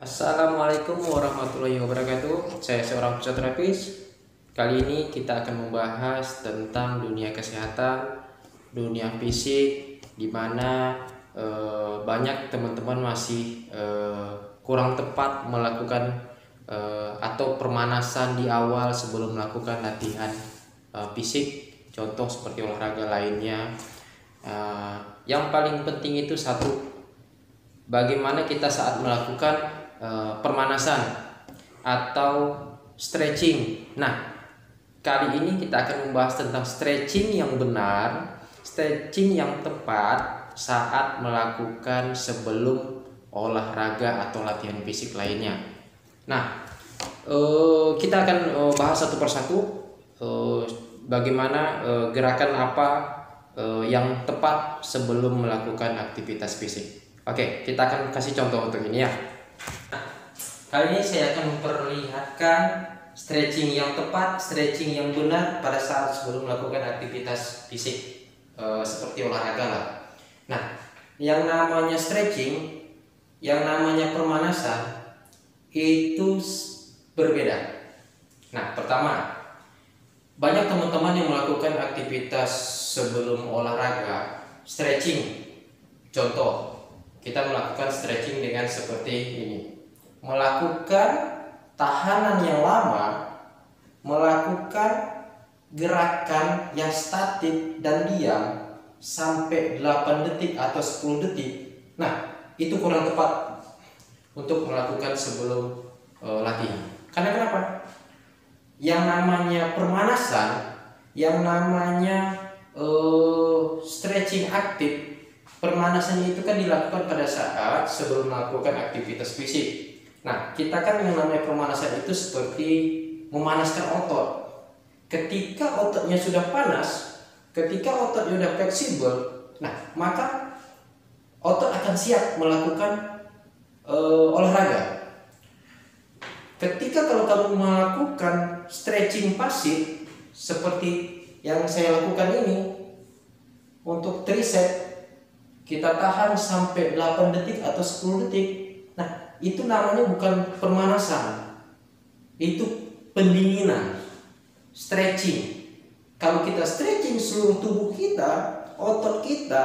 Assalamualaikum warahmatullahi wabarakatuh. Saya seorang fisioterapis. Kali ini kita akan membahas tentang dunia kesehatan, dunia fisik, di mana banyak teman-teman masih kurang tepat melakukan atau permanasan di awal sebelum melakukan latihan fisik. Contoh seperti olahraga lainnya. Yang paling penting itu satu, bagaimana kita saat melakukan permanasan atau stretching. Nah, kali ini kita akan membahas tentang stretching yang benar, stretching yang tepat saat melakukan sebelum olahraga atau latihan fisik lainnya. Nah, kita akan bahas satu persatu bagaimana gerakan apa yang tepat sebelum melakukan aktivitas fisik. Oke, kita akan kasih contoh untuk ini ya. Nah, kali ini saya akan memperlihatkan stretching yang tepat, stretching yang benar pada saat sebelum melakukan aktivitas fisik seperti olahraga lah. Nah, yang namanya stretching, yang namanya pemanasan itu berbeda. Nah, pertama, banyak teman-teman yang melakukan aktivitas sebelum olahraga stretching. Contoh, kita melakukan stretching dengan seperti ini, melakukan tahanan yang lama, melakukan gerakan yang statik dan diam sampai 8 detik atau 10 detik. Nah, itu kurang tepat untuk melakukan sebelum latihan. Karena kenapa? Yang namanya pemanasan, yang namanya stretching aktif, pemanasan itu kan dilakukan pada saat sebelum melakukan aktivitas fisik. Nah, kita kan yang namanya pemanasan itu seperti memanaskan otot. Ketika ototnya sudah panas, ketika ototnya sudah fleksibel, nah maka otot akan siap melakukan olahraga. Ketika kalau kamu melakukan stretching pasif seperti yang saya lakukan ini untuk tricep, kita tahan sampai 8 detik atau 10 detik. Nah, itu namanya bukan pemanasan, itu pendinginan, stretching. Kalau kita stretching seluruh tubuh kita, otot kita,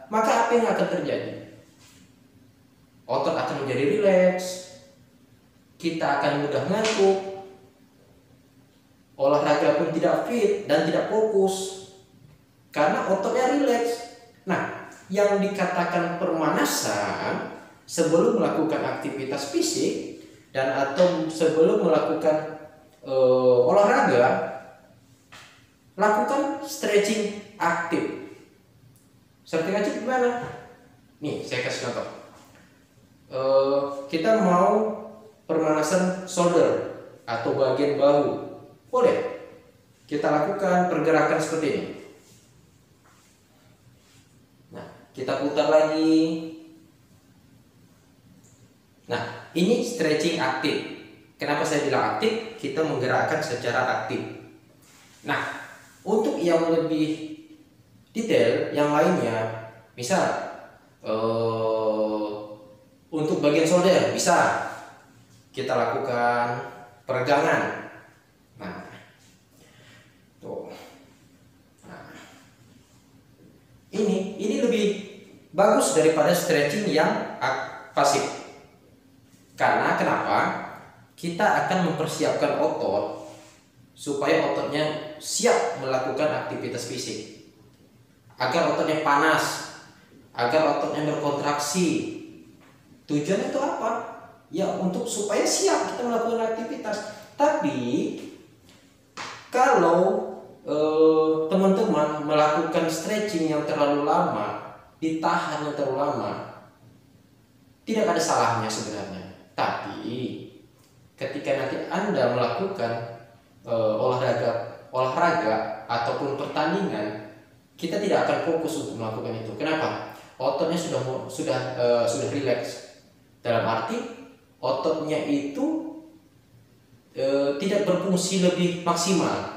maka apa yang akan terjadi? Otot akan menjadi rileks, kita akan mudah ngantuk, olahraga pun tidak fit dan tidak fokus karena ototnya rileks. Nah, yang dikatakan pemanasan sebelum melakukan aktivitas fisik dan atau sebelum melakukan olahraga, lakukan stretching aktif. Stretching aktif gimana? Nih, saya kasih contoh. Kita mau pemanasan shoulder atau bagian bahu, boleh kita lakukan pergerakan seperti ini. Kita putar lagi. Nah, ini stretching aktif. Kenapa saya bilang aktif? Kita menggerakkan secara aktif. Nah, untuk yang lebih detail, yang lainnya, misal untuk bagian shoulder bisa kita lakukan peregangan. Nah, tuh. Ini lebih bagus daripada stretching yang pasif. Karena kenapa? Kita akan mempersiapkan otot supaya ototnya siap melakukan aktivitas fisik. Agar ototnya panas, agar ototnya berkontraksi. Tujuannya itu apa? Ya untuk supaya siap kita melakukan aktivitas. Tapi kalau teman-teman melakukan stretching yang terlalu lama, ditahan yang terlalu lama, tidak ada salahnya sebenarnya. Tapi ketika nanti Anda melakukan olahraga ataupun pertandingan, kita tidak akan fokus untuk melakukan itu. Kenapa? Ototnya sudah rileks. Dalam arti ototnya itu tidak berfungsi lebih maksimal.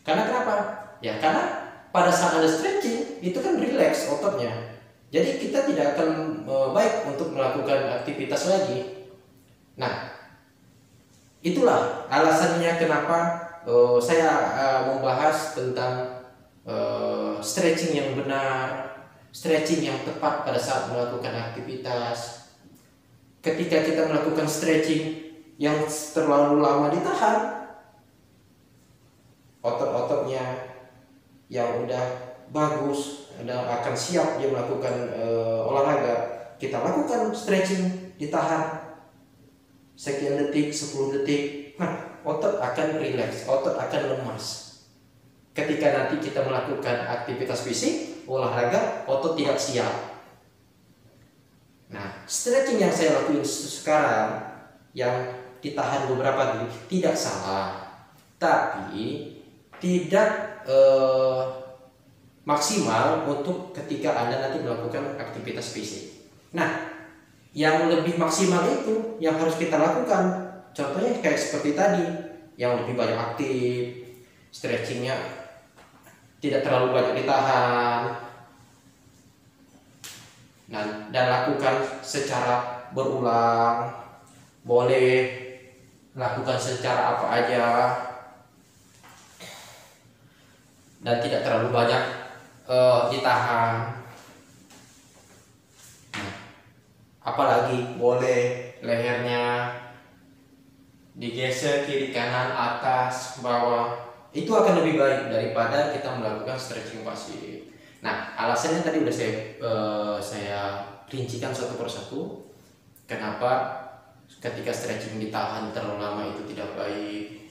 Karena kenapa? Ya karena pada saat ada stretching itu kan rileks ototnya. Jadi kita tidak akan baik untuk melakukan aktivitas lagi. Nah, itulah alasannya kenapa saya membahas tentang stretching yang benar, stretching yang tepat pada saat melakukan aktivitas. Ketika kita melakukan stretching yang terlalu lama ditahan, otot-ototnya yang udah bagus akan siap dia melakukan olahraga. Kita lakukan stretching, ditahan sekian detik, 10 detik. Nah, otot akan rileks, otot akan lemas. Ketika nanti kita melakukan aktivitas fisik, olahraga, otot tidak siap. Nah, stretching yang saya lakukan sekarang yang ditahan beberapa detik tidak salah, tapi tidak maksimal untuk ketika Anda nanti melakukan aktivitas fisik. Nah, yang lebih maksimal itu yang harus kita lakukan, contohnya kayak seperti tadi, yang lebih banyak aktif, stretchingnya tidak terlalu banyak ditahan. Nah, dan lakukan secara berulang, boleh lakukan secara apa aja, dan tidak terlalu banyak ditahan. Apalagi boleh lehernya digeser kiri kanan, atas bawah, itu akan lebih baik daripada kita melakukan stretching pasif. Nah, alasannya tadi udah saya rincikan satu persatu kenapa ketika stretching ditahan terlalu lama itu tidak baik.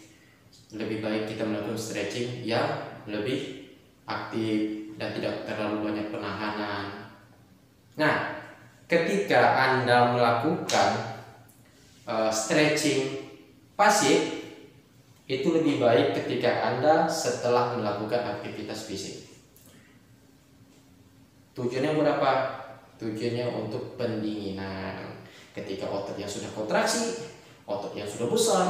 Lebih baik kita melakukan stretching yang lebih aktif dan tidak terlalu banyak penahanan. Nah, ketika Anda melakukan stretching pasif, itu lebih baik ketika Anda setelah melakukan aktivitas fisik. Tujuannya berapa? Tujuannya untuk pendinginan. Ketika otot yang sudah kontraksi, otot yang sudah besar,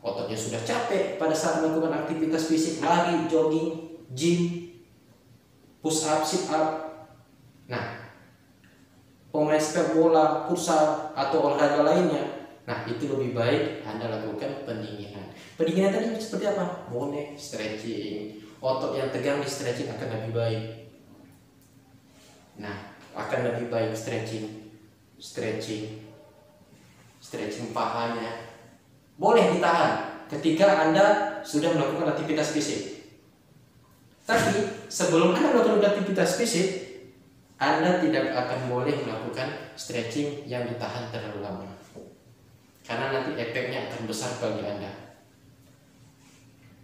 otot yang sudah capek pada saat melakukan aktivitas fisik, lari, jogging, gym, push up, sit up. Nah, pemain sepak bola, futsal, atau olahraga lainnya, nah itu lebih baik Anda lakukan pendinginan. Pendinginan tadi seperti apa? Boleh stretching, otot yang tegang di stretching akan lebih baik. Nah, akan lebih baik stretching pahanya. Boleh ditahan ketika Anda sudah melakukan aktivitas fisik. Tapi sebelum Anda melakukan aktivitas fisik, Anda tidak akan boleh melakukan stretching yang ditahan terlalu lama, karena nanti efeknya akan besar bagi Anda.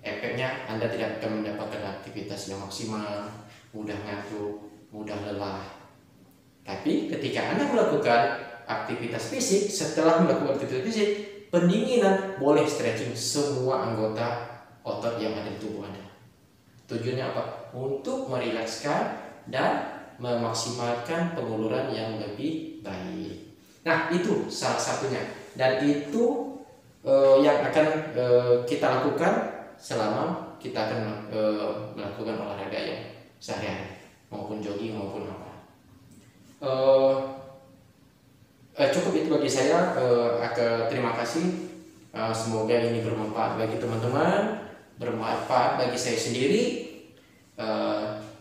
Efeknya Anda tidak akan mendapatkan aktivitas yang maksimal, mudah ngantuk, mudah lelah. Tapi ketika Anda melakukan aktivitas fisik, setelah melakukan aktivitas fisik, pendinginan, boleh stretching semua anggota otot yang ada di tubuh Anda. Tujuannya apa? Untuk merilekskan dan memaksimalkan penguluran yang lebih baik. Nah, itu salah satunya, dan itu yang akan kita lakukan selama kita akan melakukan olahraga yang sehari-hari, maupun jogging maupun apa. Cukup itu bagi saya. Terima kasih. Semoga ini bermanfaat bagi teman-teman, bermanfaat bagi saya sendiri.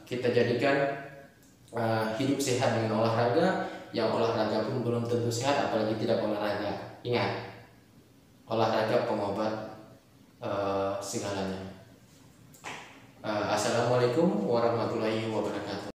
Kita jadikan hidup sehat dengan olahraga. Yang olahraga pun belum tentu sehat, apalagi tidak olahraga. Ingat, olahraga pengobat segalanya. Assalamualaikum warahmatullahi wabarakatuh.